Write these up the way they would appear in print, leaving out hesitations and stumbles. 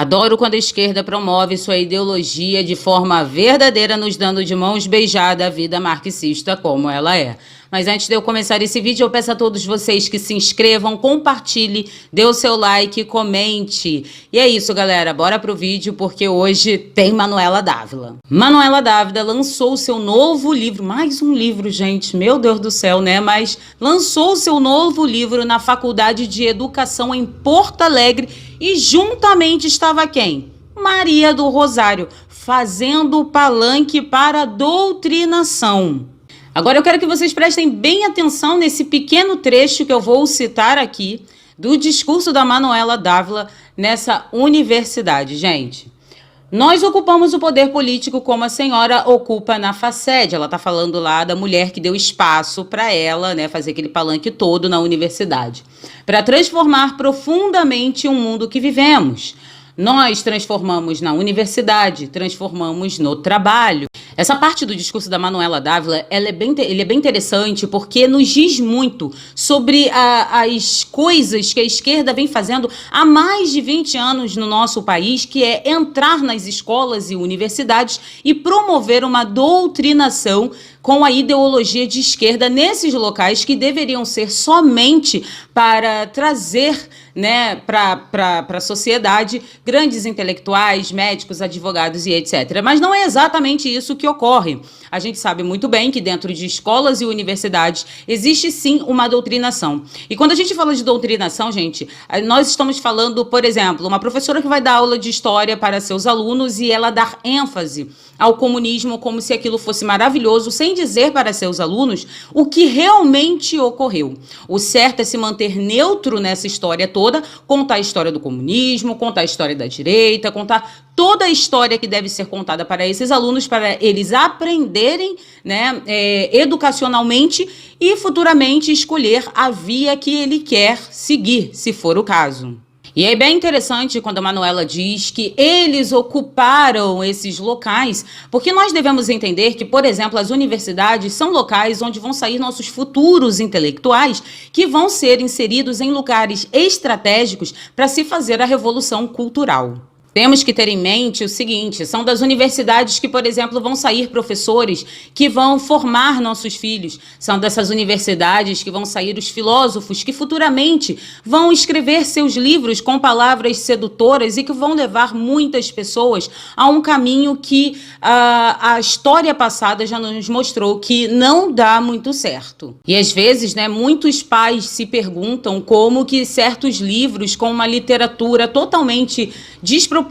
Adoro quando a esquerda promove sua ideologia de forma verdadeira, nos dando de mãos beijadas a vida marxista como ela é. Mas antes de eu começar esse vídeo, eu peço a todos vocês que se inscrevam, compartilhem, dê o seu like, comente. E é isso, galera. Bora pro vídeo, porque hoje tem Manuela Dávila. Manuela Dávila lançou seu novo livro, mais um livro, gente, meu Deus do céu, né? Mas lançou seu novo livro na Faculdade de Educação em Porto Alegre e juntamente estava quem? Maria do Rosário, fazendo palanque para a doutrinação. Agora eu quero que vocês prestem bem atenção nesse pequeno trecho que eu vou citar aqui do discurso da Manuela Dávila nessa universidade, gente. Nós ocupamos o poder político como a senhora ocupa na FACED. Ela está falando lá da mulher que deu espaço para ela, né, fazer aquele palanque todo na universidade, para transformar profundamente o mundo que vivemos. Nós transformamos na universidade, transformamos no trabalho. Essa parte do discurso da Manuela Dávila, ele é bem interessante porque nos diz muito sobre as coisas que a esquerda vem fazendo há mais de 20 anos no nosso país, que é entrar nas escolas e universidades e promover uma doutrinação com a ideologia de esquerda nesses locais que deveriam ser somente para trazer, né, para a sociedade grandes intelectuais, médicos, advogados e etc. Mas não é exatamente isso que ocorre. A gente sabe muito bem que dentro de escolas e universidades existe sim uma doutrinação. E quando a gente fala de doutrinação, gente, nós estamos falando, por exemplo, uma professora que vai dar aula de história para seus alunos e ela dar ênfase ao comunismo como se aquilo fosse maravilhoso, sem dizer para seus alunos o que realmente ocorreu. O certo é se manter neutro nessa história toda, contar a história do comunismo, contar a história da direita, contar toda a história que deve ser contada para esses alunos, para eles aprenderem, né, educacionalmente e futuramente escolher a via que ele quer seguir, se for o caso. E é bem interessante quando a Manuela diz que eles ocuparam esses locais, porque nós devemos entender que, por exemplo, as universidades são locais onde vão sair nossos futuros intelectuais que vão ser inseridos em lugares estratégicos para se fazer a revolução cultural. Temos que ter em mente o seguinte, são das universidades que, por exemplo, vão sair professores que vão formar nossos filhos. São dessas universidades que vão sair os filósofos que futuramente vão escrever seus livros com palavras sedutoras e que vão levar muitas pessoas a um caminho que a história passada já nos mostrou que não dá muito certo. E às vezes, né, muitos pais se perguntam como que certos livros com uma literatura totalmente desproporcional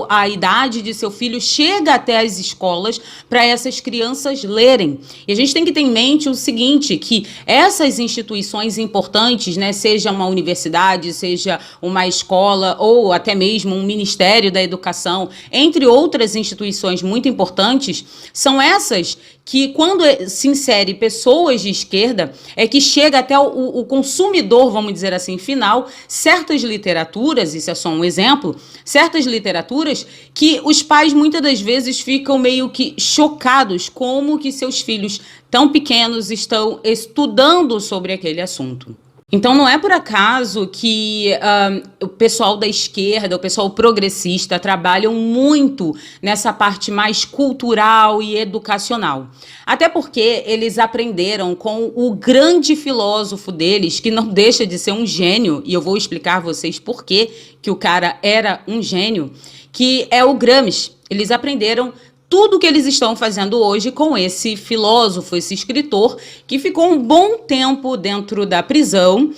à idade de seu filho chega até as escolas para essas crianças lerem. E a gente tem que ter em mente o seguinte, que essas instituições importantes, né, seja uma universidade, seja uma escola ou até mesmo um Ministério da Educação, entre outras instituições muito importantes, são essas que quando se insere pessoas de esquerda, é que chega até o consumidor, vamos dizer assim, final, certas literaturas, isso é só um exemplo, certas literaturas que os pais muitas das vezes ficam meio que chocados como que seus filhos tão pequenos estão estudando sobre aquele assunto. Então não é por acaso que o pessoal da esquerda, o pessoal progressista trabalham muito nessa parte mais cultural e educacional. Até porque eles aprenderam com o grande filósofo deles, que não deixa de ser um gênio, e eu vou explicar a vocês por que o cara era um gênio, que é o Gramsci. Eles aprenderam tudo que eles estão fazendo hoje com esse filósofo, esse escritor, que ficou um bom tempo dentro da prisão,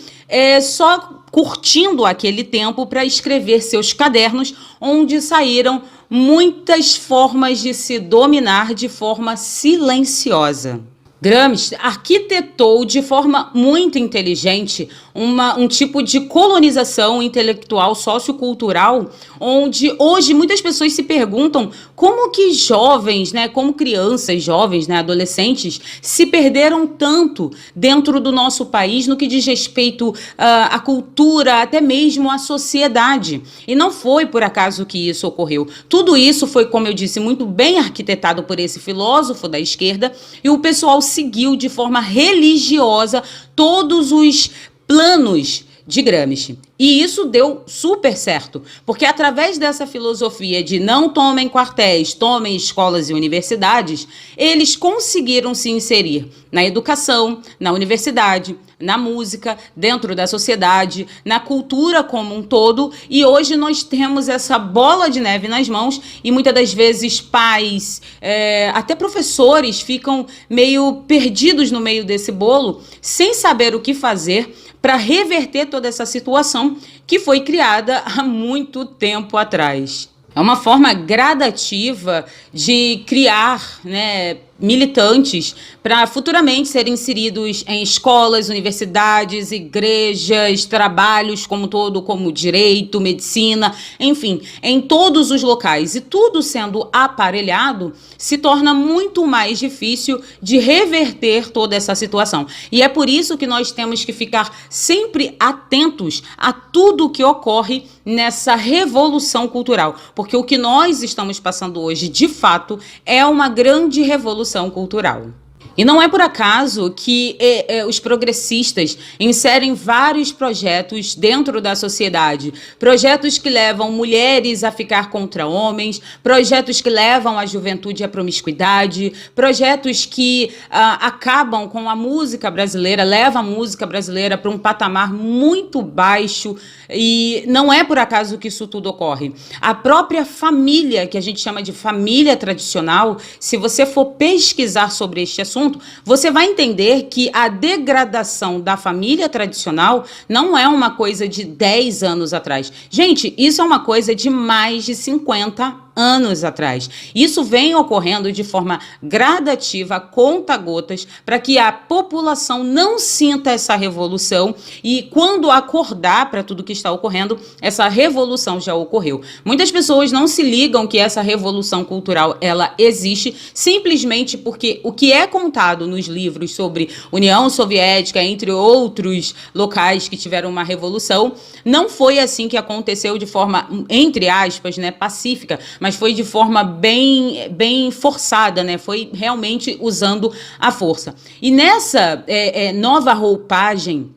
só curtindo aquele tempo para escrever seus cadernos, onde saíram muitas formas de se dominar de forma silenciosa. Gramsci arquitetou de forma muito inteligente um tipo de colonização intelectual sociocultural, onde hoje muitas pessoas se perguntam como que jovens, né, como crianças, jovens, né, adolescentes, se perderam tanto dentro do nosso país no que diz respeito à cultura, até mesmo à sociedade. E não foi por acaso que isso ocorreu. Tudo isso foi, como eu disse, muito bem arquitetado por esse filósofo da esquerda, e o pessoal seguiu de forma religiosa todos os planos de Gramsci. E isso deu super certo, porque através dessa filosofia de não tomem quartéis, tomem escolas e universidades, eles conseguiram se inserir na educação, na universidade, na música, dentro da sociedade, na cultura como um todo, e hoje nós temos essa bola de neve nas mãos e muitas das vezes pais, até professores ficam meio perdidos no meio desse bolo, sem saber o que fazer para reverter toda essa situação que foi criada há muito tempo atrás. É uma forma gradativa de criar, militantes para futuramente serem inseridos em escolas, universidades, igrejas, trabalhos como todo, como direito, medicina, enfim, em todos os locais. E tudo sendo aparelhado, se torna muito mais difícil de reverter toda essa situação. E é por isso que nós temos que ficar sempre atentos a tudo o que ocorre nessa revolução cultural, porque o que nós estamos passando hoje, de fato, é uma grande revolução cultural. E não é por acaso que os progressistas inserem vários projetos dentro da sociedade. Projetos que levam mulheres a ficar contra homens, projetos que levam a juventude à promiscuidade, projetos que acabam com a música brasileira, levam a música brasileira para um patamar muito baixo. E não é por acaso que isso tudo ocorre. A própria família, que a gente chama de família tradicional, se você for pesquisar sobre este assunto, você vai entender que a degradação da família tradicional não é uma coisa de 10 anos atrás. Gente, isso é uma coisa de mais de 50 anos atrás. Isso vem ocorrendo de forma gradativa, conta-gotas, para que a população não sinta essa revolução e quando acordar para tudo que está ocorrendo, essa revolução já ocorreu. Muitas pessoas não se ligam que essa revolução cultural, ela existe simplesmente porque o que é contado nos livros sobre União Soviética, entre outros locais que tiveram uma revolução, não foi assim que aconteceu de forma, entre aspas, pacífica, mas foi de forma bem forçada, Foi realmente usando a força. E nessa nova roupagem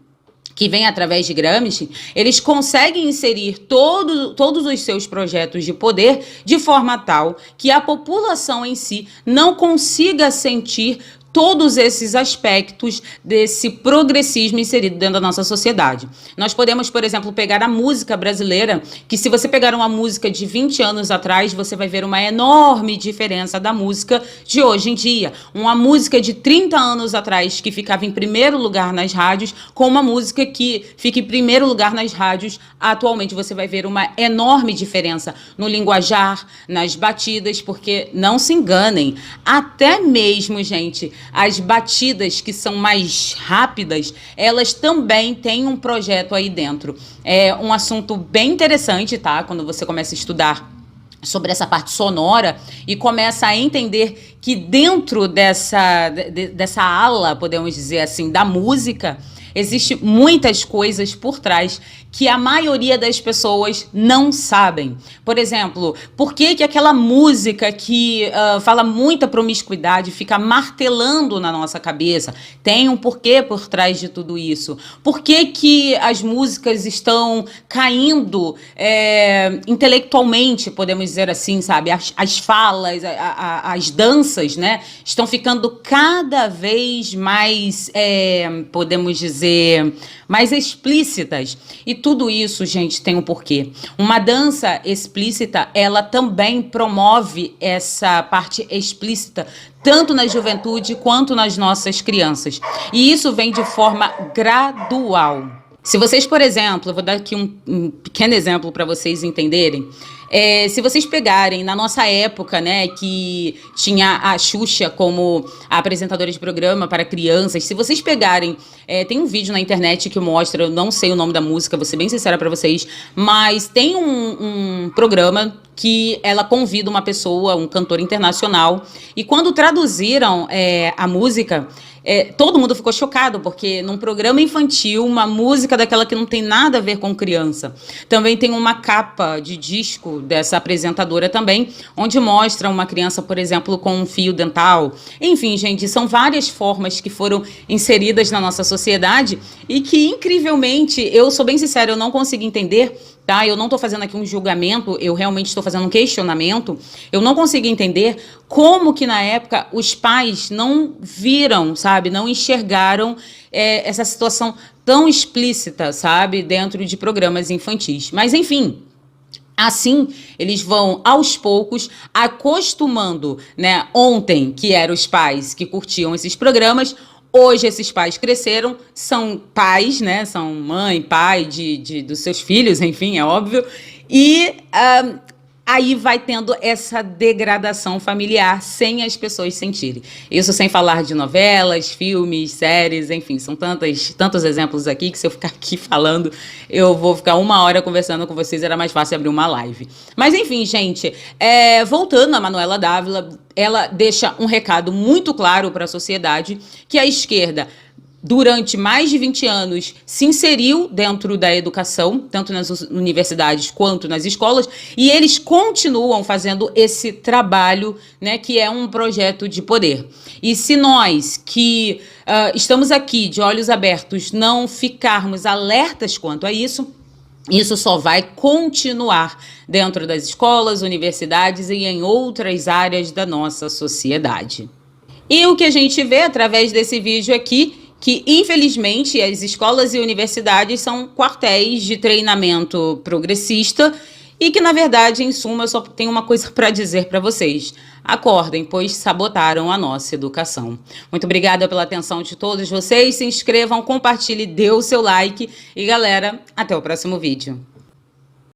que vem através de Gramsci, eles conseguem inserir todos os seus projetos de poder de forma tal que a população em si não consiga sentir todos esses aspectos desse progressismo inserido dentro da nossa sociedade. Nós podemos, por exemplo, pegar a música brasileira, que se você pegar uma música de 20 anos atrás, você vai ver uma enorme diferença da música de hoje em dia. Uma música de 30 anos atrás, que ficava em primeiro lugar nas rádios, com uma música que fica em primeiro lugar nas rádios, atualmente você vai ver uma enorme diferença no linguajar, nas batidas, porque não se enganem, até mesmo, gente, as batidas que são mais rápidas, elas também têm um projeto aí dentro. É um assunto bem interessante, tá? Quando você começa a estudar sobre essa parte sonora e começa a entender que dentro dessa ala, podemos dizer assim, da música, existe muitas coisas por trás que a maioria das pessoas não sabem. Por exemplo, por que aquela música que fala muita promiscuidade fica martelando na nossa cabeça? Tem um porquê por trás de tudo isso. Por que as músicas estão caindo intelectualmente, podemos dizer assim, sabe? As falas, as danças, estão ficando cada vez mais, podemos dizer, mais explícitas. E tudo isso, gente, tem um porquê. Uma dança explícita, ela também promove essa parte explícita, tanto na juventude quanto nas nossas crianças. E isso vem de forma gradual. Se vocês, por exemplo, eu vou dar aqui um pequeno exemplo para vocês entenderem. Se vocês pegarem, na nossa época, que tinha a Xuxa como a apresentadora de programa para crianças, se vocês pegarem, tem um vídeo na internet que mostra, eu não sei o nome da música, vou ser bem sincera para vocês, mas tem um programa que ela convida uma pessoa, um cantor internacional, e quando traduziram a música, todo mundo ficou chocado, porque num programa infantil, uma música daquela que não tem nada a ver com criança. Também tem uma capa de disco dessa apresentadora também, onde mostra uma criança, por exemplo, com um fio dental. Enfim, gente, são várias formas que foram inseridas na nossa sociedade e que, incrivelmente, eu sou bem sincera, eu não consigo entender, tá? Eu não estou fazendo aqui um julgamento, eu realmente estou fazendo um questionamento. Eu não consigo entender como que na época os pais não viram, sabe? Não enxergaram essa situação tão explícita, sabe? Dentro de programas infantis. Mas enfim, assim, eles vão, aos poucos, acostumando, né? Ontem, que eram os pais que curtiam esses programas, hoje esses pais cresceram, são pais, né? São mãe, pai dos seus filhos, enfim, é óbvio. E aí vai tendo essa degradação familiar sem as pessoas sentirem. Isso sem falar de novelas, filmes, séries, enfim, são tantos exemplos aqui que se eu ficar aqui falando, eu vou ficar 1 hora conversando com vocês, era mais fácil abrir uma live. Mas enfim, gente, voltando a Manuela Dávila, ela deixa um recado muito claro para a sociedade que a esquerda, durante mais de 20 anos, se inseriu dentro da educação, tanto nas universidades quanto nas escolas, e eles continuam fazendo esse trabalho, né, que é um projeto de poder. E se nós, que estamos aqui de olhos abertos, não ficarmos alertas quanto a isso, isso só vai continuar dentro das escolas, universidades e em outras áreas da nossa sociedade. E o que a gente vê através desse vídeo aqui, que infelizmente as escolas e universidades são quartéis de treinamento progressista e que, na verdade, em suma, eu só tenho uma coisa para dizer para vocês. Acordem, pois sabotaram a nossa educação. Muito obrigada pela atenção de todos vocês. Se inscrevam, compartilhem, dê o seu like e, galera, até o próximo vídeo.